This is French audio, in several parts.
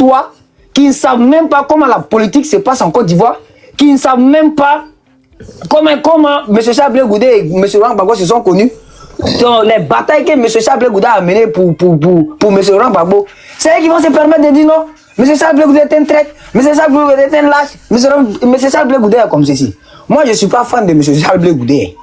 toi, qui ne savent même pas comment la politique se passe en Côte d'Ivoire, qui ne savent même pas comment M. Charles Blé Goudé et M. Laurent Gbagbo se sont connus. Dans les batailles que M. Charles Blé Goudé a menées pour M. Laurent Gbagbo, c'est eux qui vont se permettre de dire non, M. Charles Blé Goudé est un traître, M. Charles Blé Goudé est un lâche, M. Charles Blé Goudé est comme ceci. Moi, je ne suis pas fan de M. Charles Blé Goudé.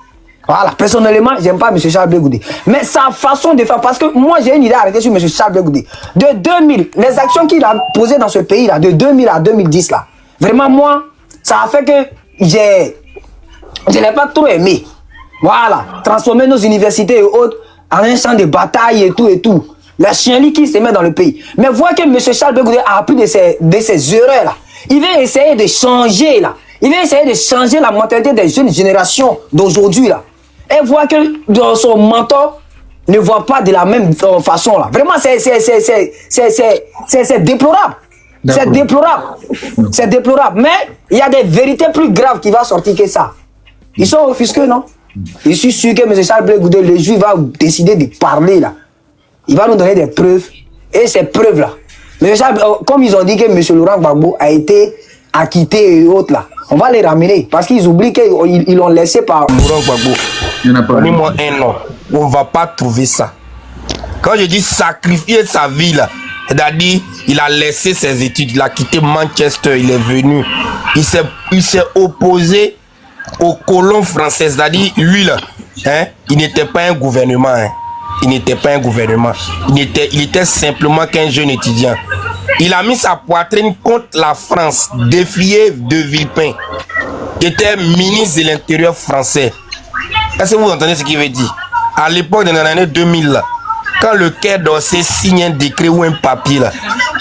Voilà, personnellement, j'aime pas M. Charles Blé Goudé. Mais sa façon de faire, parce que moi, j'ai une idée arrêtée sur M. Charles Blé Goudé. De 2000, les actions qu'il a posées dans ce pays-là, de 2000 à 2010, là, vraiment, moi, ça a fait que je n'ai pas trop aimé. Voilà, transformer nos universités et autres en un champ de bataille et tout et tout. La chienlit qui se met dans le pays. Mais voir que M. Charles Blé Goudé a appris de ses erreurs-là. Il veut essayer de changer, là. Il veut essayer de changer la mentalité des jeunes générations d'aujourd'hui, là. Et voir que son mentor ne voit pas de la même façon, là. Vraiment, c'est déplorable. C'est déplorable. C'est déplorable. Mais il y a des vérités plus graves qui vont sortir que ça. Ils sont offusqués, non? Je suis sûr que M. Charles Blé Goudé, le juif, va décider de parler, là. Il va nous donner des preuves. Et ces preuves-là, comme ils ont dit que M. Laurent Gbagbo a été acquitté et autres, là, on va les ramener. Parce qu'ils oublient qu'ils l'ont laissé par Laurent Gbagbo. Donnez-moi un nom. On ne va pas trouver ça. Quand je dis sacrifier sa vie, là, c'est-à-dire, il a laissé ses études, il a quitté Manchester, il est venu. Il s'est opposé aux colons français. C'est-à-dire, lui, là, hein, il n'était pas un gouvernement. Hein. Il n'était pas un gouvernement. Il était simplement qu'un jeune étudiant. Il a mis sa poitrine contre la France, défié de Villepin, qui était ministre de l'Intérieur français. Est-ce que vous entendez ce qu'il veut dire? À l'époque, dans l'année 2000, là, quand le Quai d'Orsay signe un décret ou un papier, là,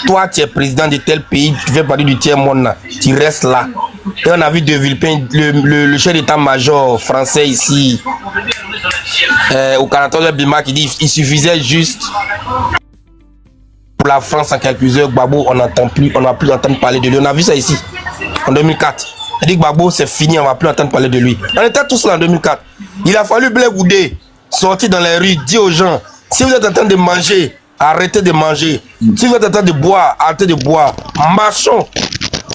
toi, tu es président de tel pays, tu fais partie du tiers-monde, là, tu restes là. Et on a vu de Villepin, le chef d'état-major français ici, au 14 Bima, qui dit qu'il suffisait juste pour la France en quelques heures. Gbagbo, on n'a plus entendu parler de lui. On a vu ça ici, en 2004. Il dit que Gbagbo, c'est fini, on ne va plus entendre parler de lui. On était tous là en 2004. Il a fallu Blé Goudé sortir dans les rues, dire aux gens, si vous êtes en train de manger, arrêtez de manger. Si vous êtes en train de boire, arrêtez de boire. Marchons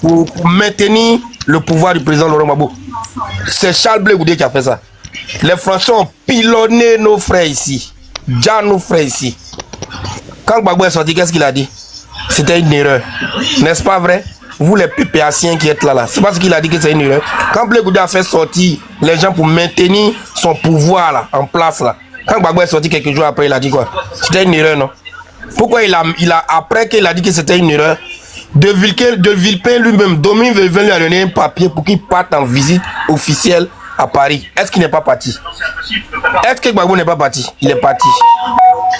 pour maintenir le pouvoir du président Laurent Gbagbo. C'est Charles Blé Goudé qui a fait ça. Les Français ont pilonné nos frères ici. Déjà nos frères ici. Quand Gbagbo est sorti, qu'est-ce qu'il a dit? C'était une erreur. N'est-ce pas vrai? Vous les PPAciens qui êtes là, c'est parce qu'il a dit que c'est une erreur. Quand Blé Goudé a fait sortir les gens pour maintenir son pouvoir là, en place là. Quand Gbagbo est sorti quelques jours après, il a dit quoi? C'était une erreur, non? Pourquoi après qu'il a dit que c'était une erreur, de Villepin lui-même, Dominique Villepin lui a donné un papier pour qu'il parte en visite officielle à Paris. Est-ce qu'il n'est pas parti? Est-ce que Gbagbo n'est pas parti? Il est parti.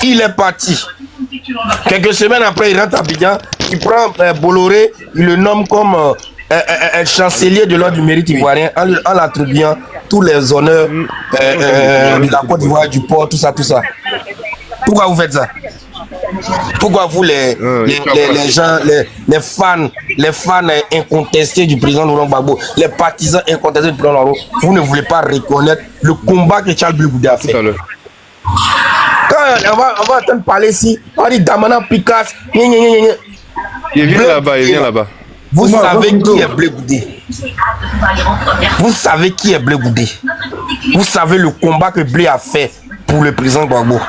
Il est parti. Quelques semaines après, il rentre à Abidjan, il prend Bolloré, il le nomme comme chancelier de l'ordre du mérite ivoirien en l'attribuant tous les honneurs de la Côte d'Ivoire, du port, tout ça. Pourquoi vous faites ça? Pourquoi vous les gens, les fans incontestés du président Laurent Gbagbo, les partisans incontestés du président Laurent, vous ne voulez pas reconnaître le combat que Charles Blé Goudé a fait? Quand on va entendre parler ici, on dit Damana Picasso, il vient là-bas. Vous savez qui est Blé Goudé? Vous savez qui est Blé Goudé? Vous savez le combat que Blé a fait pour le président Gbagbo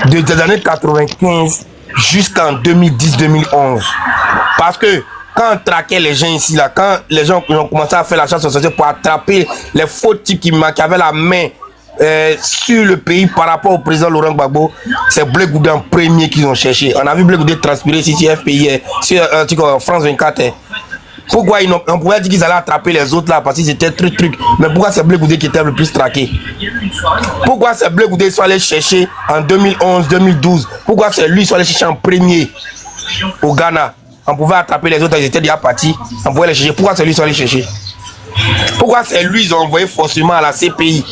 des années 95 jusqu'en 2010-2011. Parce que quand on traquait les gens ici, là, quand les gens ont commencé à faire la chasse aux sorciers pour attraper les faux types qui avaient la main sur le pays par rapport au président Laurent Gbagbo, c'est Blé Goudé en premier qu'ils ont cherché. On a vu Blé Goudé transpirer ici sur FPI, sur France 24. Pourquoi on pouvait dire qu'ils allaient attraper les autres là parce qu'ils étaient truc. Mais pourquoi c'est Blé Goudé qui était le plus traqué? Pourquoi c'est Blé Goudé qui sont allés chercher en 2011, 2012? Pourquoi c'est lui qui sont allés chercher en premier au Ghana? On pouvait attraper les autres, ils étaient déjà partis. On pouvait les chercher. Pourquoi c'est lui qui sont allés chercher? Pourquoi c'est lui qu'ils ont envoyé forcément à la CPI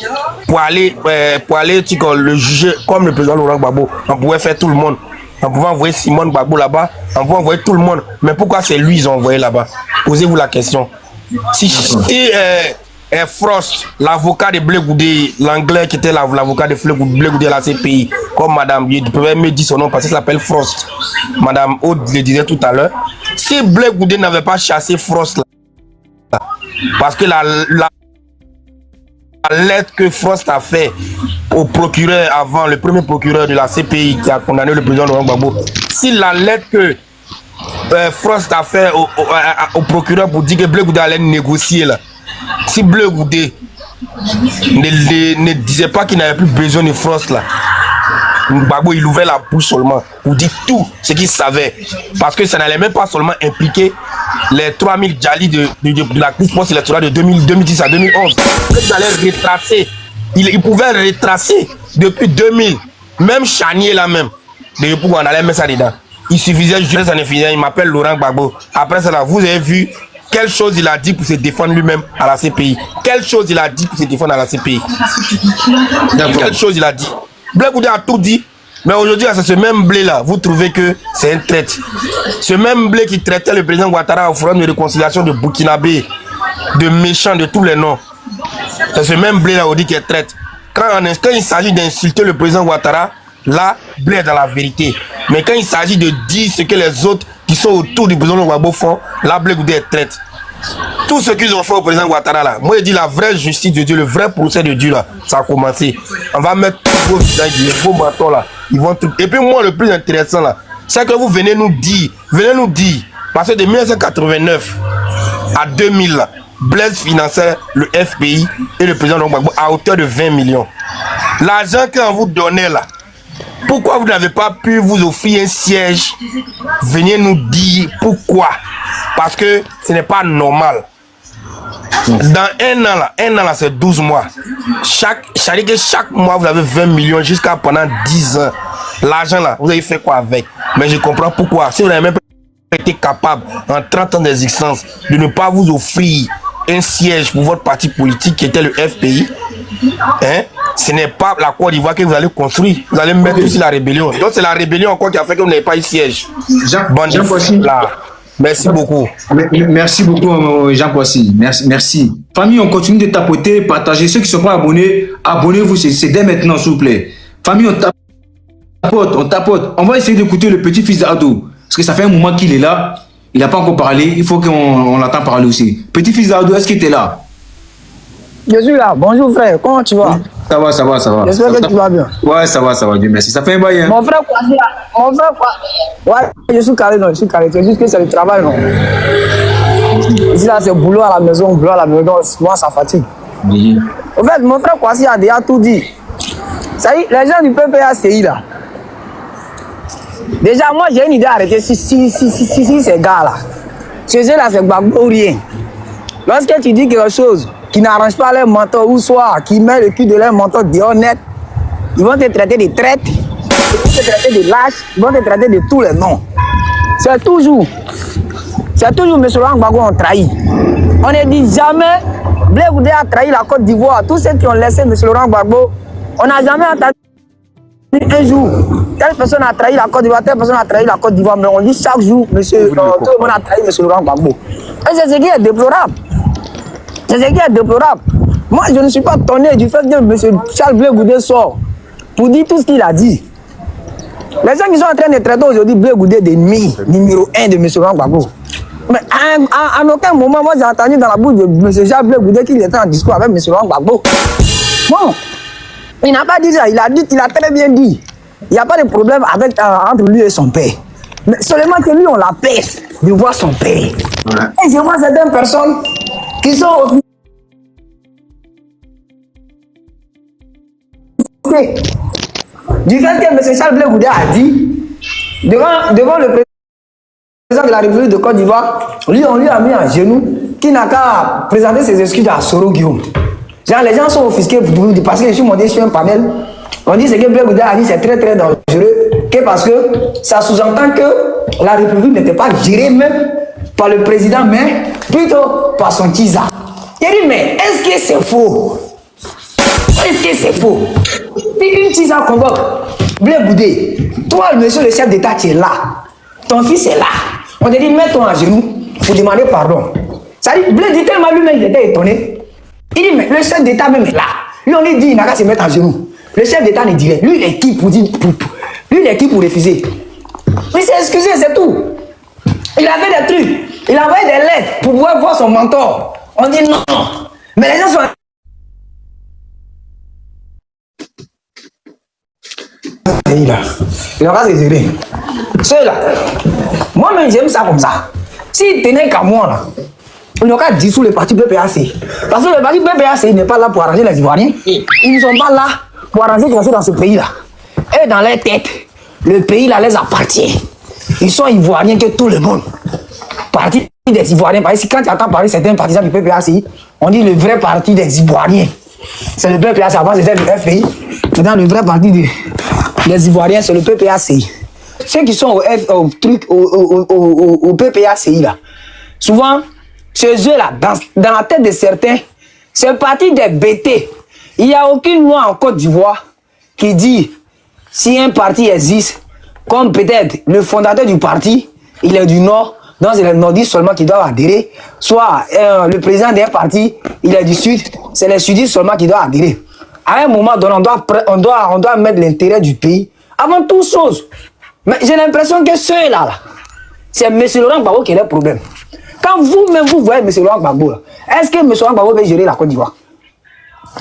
pour aller le juger comme le président Laurent Gbagbo? On pouvait faire tout le monde. On pouvait envoyer Simone Gbagbo là-bas. On pouvait envoyer tout le monde. Mais pourquoi c'est lui qu'ils ont envoyé là-bas? Posez-vous la question. Si Et Frost, l'avocat de Blé Goudé, l'anglais qui était l'avocat de Blé Goudé à la CPI, comme madame, je peux même dire son nom parce qu'il s'appelle Frost. Madame Aude le disait tout à l'heure. Si Blé Goudé n'avait pas chassé Frost, là, parce que la lettre que Frost a fait au procureur avant, le premier procureur de la CPI qui a condamné le président Laurent Gbagbo, si la lettre que Frost a fait au procureur pour dire que Blé Goudé allait négocier là, si Blé Goudé ne disait pas qu'il n'avait plus besoin de Frost là, Gbagbo il ouvrait la bouche seulement pour dire tout ce qu'il savait, parce que ça n'allait même pas seulement impliquer les 3000 Djali de la crise post-électorale de 2010 à 2011. Il allait retracer, il pouvait retracer depuis 2000, même Chanier là même, de on allait mettre ça dedans. Il suffisait, je ça ne finissait, il m'appelle Laurent Gbagbo. Après ça là, vous avez vu quelle chose il a dit pour se défendre lui-même à la CPI. Quelle chose il a dit pour se défendre à la CPI. Quelle chose il a dit. Blé Goudé a tout dit. Mais aujourd'hui, c'est ce même Blé là, vous trouvez que c'est un traître. Ce même Blé qui traitait le président Ouattara au forum de réconciliation de Burkinabé, de méchant de tous les noms. C'est ce même Blé là, on dit qu'il est traître. Quand il s'agit d'insulter le président Ouattara, là, Blé est dans la vérité. Mais quand il s'agit de dire ce que les autres qui sont autour du président Gbagbo font, là, Blé Goudé est traître. Tout ce qu'ils ont fait au président Ouattara là, moi je dis la vraie justice de Dieu, le vrai procès de Dieu là, ça a commencé. On va mettre tous vos visages, vos bâtons là, ils vont tout. Et puis moi le plus intéressant là, c'est que vous venez nous dire, parce que de 1989 à 2000 là, Blaise finançait le FPI et le président Gbagbo à hauteur de 20 millions. L'argent qu'on vous donnait là, pourquoi vous n'avez pas pu vous offrir un siège? Venez nous dire pourquoi. Parce que ce n'est pas normal. Dans un an là, c'est 12 mois. Chaque mois, vous avez 20 millions jusqu'à pendant 10 ans. L'argent là, vous avez fait quoi avec? Mais je comprends pourquoi. Si vous n'avez même pas été capable, en 30 ans d'existence, de ne pas vous offrir un siège pour votre parti politique qui était le FPI, hein, ce n'est pas la Côte d'Ivoire que vous allez construire. Vous allez mettre aussi la rébellion. Donc c'est la rébellion encore qui a fait que vous n'avez pas eu siège. Jean Poissy. Merci beaucoup. Merci beaucoup, Jean Poissy. Merci. Famille, on continue de tapoter, partager. Ceux qui ne sont pas abonnés, abonnez-vous. C'est dès maintenant, s'il vous plaît. Famille, on tapote. On va essayer d'écouter le petit-fils d'Ado. Parce que ça fait un moment qu'il est là. Il n'a pas encore parlé. Il faut qu'on l'entende parler aussi. Petit-fils d'Ado, est-ce qu'il était là? Je suis là. Bonjour frère, comment tu vas? Ça va. J'espère que tu vas bien. Ouais, ça va, Dieu merci. Ça fait un bail, hein? Mon frère, ouais, je suis carré, non, c'est juste que c'est le travail, non. Ici là, c'est boulot à la maison, souvent ça fatigue. Oui. En fait, mon frère Kwasi a déjà tout dit. Ça y est, les gens du PPACI là. Déjà, moi j'ai une idée d'arrêter si ces gars-là. Chez eux là, c'est Gbagbo ou rien. Lorsque tu dis quelque chose qui n'arrange pas leur mentor ou soit qui met le cul de leur mentor dehors net, ils vont te traiter de traite, ils vont te traiter de lâche, ils vont te traiter de tous les noms. C'est toujours M. Laurent Gbagbo ont trahi. On ne dit jamais Blé Goudé a trahi la Côte d'Ivoire. Tous ceux qui ont laissé M. Laurent Gbagbo, on n'a jamais entendu un jour telle personne a trahi la Côte d'Ivoire, telle personne a trahi la Côte d'Ivoire, mais on dit chaque jour, tout le monde a trahi M. Laurent Gbagbo. Et c'est ce qui est déplorable. Moi, je ne suis pas étonné du fait que M. Charles Blé Goudé sort pour dire tout ce qu'il a dit. Les gens qui sont en train de traiter aujourd'hui Blé Goudé d'ennemi numéro 1 de M. Laurent Gbagbo. Mais à aucun moment, moi j'ai entendu dans la bouche de M. Charles Blé Goudé qu'il était en discours avec M. Laurent Gbagbo. Bon, il n'a pas dit ça, il a très bien dit. Il n'y a pas de problème entre lui et son père. Mais seulement que lui, on la pêche de voir son père. Ouais. Et je vois certaines personnes qui sont du fait que M. Charles Blé Goudé a dit devant le président de la République de Côte d'Ivoire, on lui a mis à genoux qui n'a qu'à présenter ses excuses à Soro Guillaume. Genre, les gens sont offusqués parce que je suis monté sur un panel. On dit ce que Blé Goudé a dit, c'est très très dangereux, que parce que ça sous-entend que la République n'était pas gérée même par le président, mais plutôt par son Tiza. Il dit, mais est-ce que c'est faux? Si une Tiza convoque Blé Goudé, toi, monsieur le chef d'État, tu es là. Ton fils est là. On te dit, mets-toi à genoux pour demander pardon. Ça dit, Blé dit tellement lui-même, il était étonné. Il dit, mais le chef d'État même est là. Lui, on lui dit, il n'a qu'à se mettre à genoux. Le chef d'État ne dirait. Lui, il est qui pour dire. Lui, il est qui pour refuser. Il s'est excusé, c'est tout. Il a fait des trucs. Il a envoyé des lettres pour pouvoir voir son mentor. On dit non. Mais les gens sont. Il aura ses erreurs. Ceux-là, moi-même j'aime ça comme ça. S'il tenait qu'à moi, là, il n'aurait qu'à dissoudre le parti PPAC. Parce que le parti PPAC n'est pas là pour arranger les Ivoiriens. Ils ne sont pas là pour arranger les choses dans ce pays-là. Et dans leur tête, le pays là les appartient. Ils sont Ivoiriens que tout le monde. Parti des Ivoiriens. Parce que quand tu entends parler certains partisans du PPAC, on dit le vrai parti des Ivoiriens. C'est le PPAC, avant c'était le FPI. Maintenant, le vrai parti des Ivoiriens, c'est le PPAC. Ceux qui sont au PPAC, là, souvent, chez eux, là, dans la tête de certains, c'est le parti des BT. Il n'y a aucune loi en Côte d'Ivoire qui dit si un parti existe, comme peut-être le fondateur du parti, il est du Nord, donc c'est les nordistes seulement qui doivent adhérer, soit le président d'un parti, il est du Sud, c'est les sudistes seulement qui doivent adhérer. À un moment donné, on doit mettre l'intérêt du pays avant toute chose. Mais j'ai l'impression que ceux-là, c'est M. Laurent Gbagbo qui a le problème. Quand vous-même, vous voyez M. Laurent Gbagbo, est-ce que M. Laurent Gbagbo peut gérer la Côte d'Ivoire?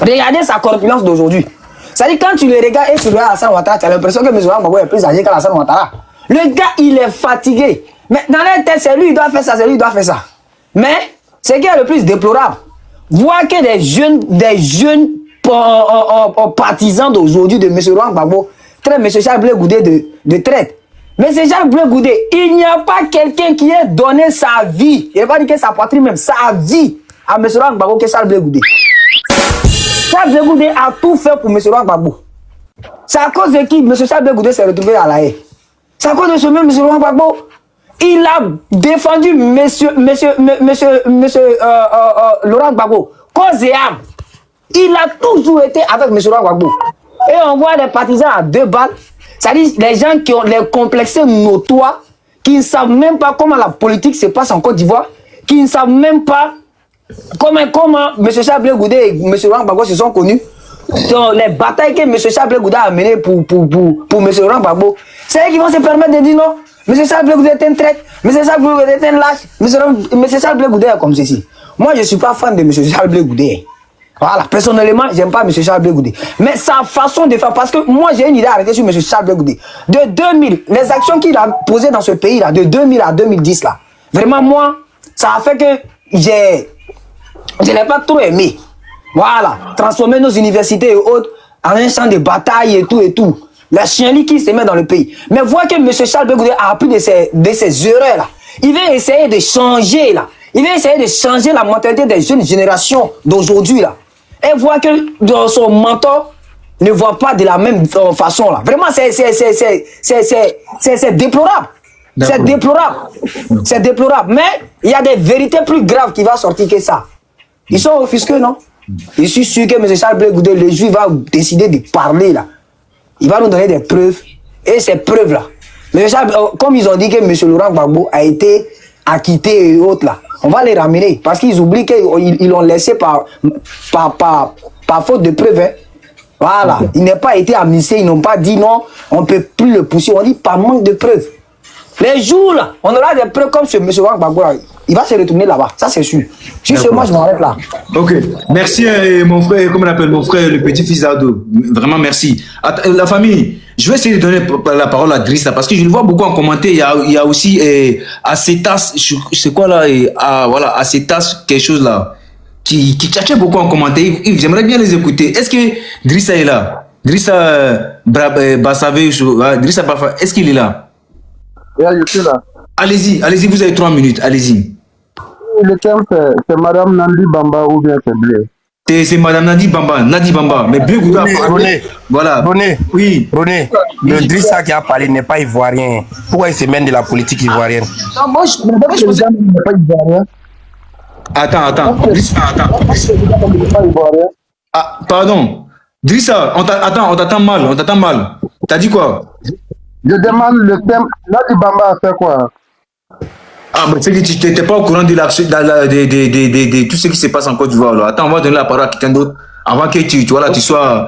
Regardez sa corpulence d'aujourd'hui. C'est-à-dire, quand tu le regardes et tu regardes Alassane Ouattara, tu as l'impression que M. Laurent Gbagbo est plus âgé qu'Alassane Ouattara. Le gars, il est fatigué. Mais dans la tête, c'est lui, il doit faire ça, c'est lui, il doit faire ça. Mais, ce qui est le plus déplorable, voir que des jeunes partisans d'aujourd'hui de M. Laurent Gbagbo traitent M. Charles Blé Goudé de traite. Mais c'est Charles Blé Goudé, il n'y a pas quelqu'un qui ait donné sa vie, il n'a pas dit que sa patrie même, sa vie à M. Laurent Gbagbo que Charles Blé Goudé. Charles Blé Goudé a tout fait pour M. Laurent Gbagbo. C'est à cause de qui M. Charles Blé Goudé s'est retrouvé à la haie. C'est à cause de ce même M. Laurent Gbagbo. Il a défendu M. Laurent Gbagbo, cause et âme. Il a toujours été avec M. Laurent Gbagbo. Et on voit des partisans à 2 balles. C'est-à-dire les gens qui ont les complexes notoires, qui ne savent même pas comment la politique se passe en Côte d'Ivoire, qui ne savent même pas comment M. Charles Blé Goudé et M. Laurent Gbagbo se sont connus. Dans les batailles que M. Charles Blé Goudé a menées pour M. Laurent Gbagbo, c'est eux qui vont se permettre de dire non. M. Charles Blé Goudé est un traître, M. Charles Blé Goudé est un lâche, M. Charles Blé Goudé est comme ceci. Moi, je ne suis pas fan de M. Charles Blé Goudé. Voilà, personnellement, j'aime pas M. Charles Blé Goudé. Mais sa façon de faire, parce que moi j'ai une idée arrêtée sur M. Charles Blé Goudé. De 2000, les actions qu'il a posées dans ce pays-là, de 2000 à 2010, là, vraiment moi, ça a fait que je ne l'ai pas trop aimé. Voilà, transformer nos universités et autres en un champ de bataille et tout et tout. La chienlit qui se met dans le pays. Mais voir que M. Charles Blé Goudé a appris de ses erreurs-là. Il veut essayer de changer, là. Il veut essayer de changer la mentalité des jeunes générations d'aujourd'hui, là. Et voir que dans son mentor ne voit pas de la même façon, là. Vraiment, c'est déplorable. C'est déplorable. C'est déplorable. Mais il y a des vérités plus graves qui vont sortir que ça. Ils sont offusqués, non? Je suis sûr que M. Charles Blé Goudé, le juif, va décider de parler, là. Il va nous donner des preuves. Et ces preuves-là, comme ils ont dit que M. Laurent Gbagbo a été acquitté et autres, là, on va les ramener. Parce qu'ils oublient qu'ils l'ont laissé par faute de preuves. Hein. Voilà. Il n'a pas été amnistié. Ils n'ont pas dit non, on ne peut plus le pousser. On dit par manque de preuves. Les jours là, on aura des preuves comme ce M. Laurent Gbagbo. Il va se retourner là-bas. Ça, c'est sûr. Juste moi, je m'arrête là. Ok. Merci, mon frère, comment on appelle mon frère, le petit-fils d'Ado. Vraiment, merci. La famille, je vais essayer de donner la parole à Drissa parce que je le vois beaucoup en commenter. Il y a aussi Acetas, c'est quoi là voilà, Acetas, quelque chose là, qui tchatchait beaucoup en commenter. J'aimerais bien les écouter. Est-ce que Drissa est là? Drissa Bassavé, Drissa Bafa, est-ce qu'il est là? Yeah, je suis là. Allez-y, vous avez 3 minutes, allez-y. Le thème, c'est Madame Nandi Bamba ou bien c'est Blé? C'est Madame Nandi Bamba, mais Blé Goudé. Voilà. Oui. René, le Drissa qui a parlé n'est pas ivoirien. Pourquoi il se mène de la politique ivoirienne? Non, moi, je ne pas ivoirien. Attends. Drissa, Ah, pardon. Drissa, on t'attend mal. T'as dit quoi? Je demande le thème, Nandi Bamba a fait quoi? Ah, mais c'est que tu n'étais pas au courant de tout ce qui se passe en Côte d'Ivoire. Attends, on va donner la parole à quelqu'un d'autre avant que tu sois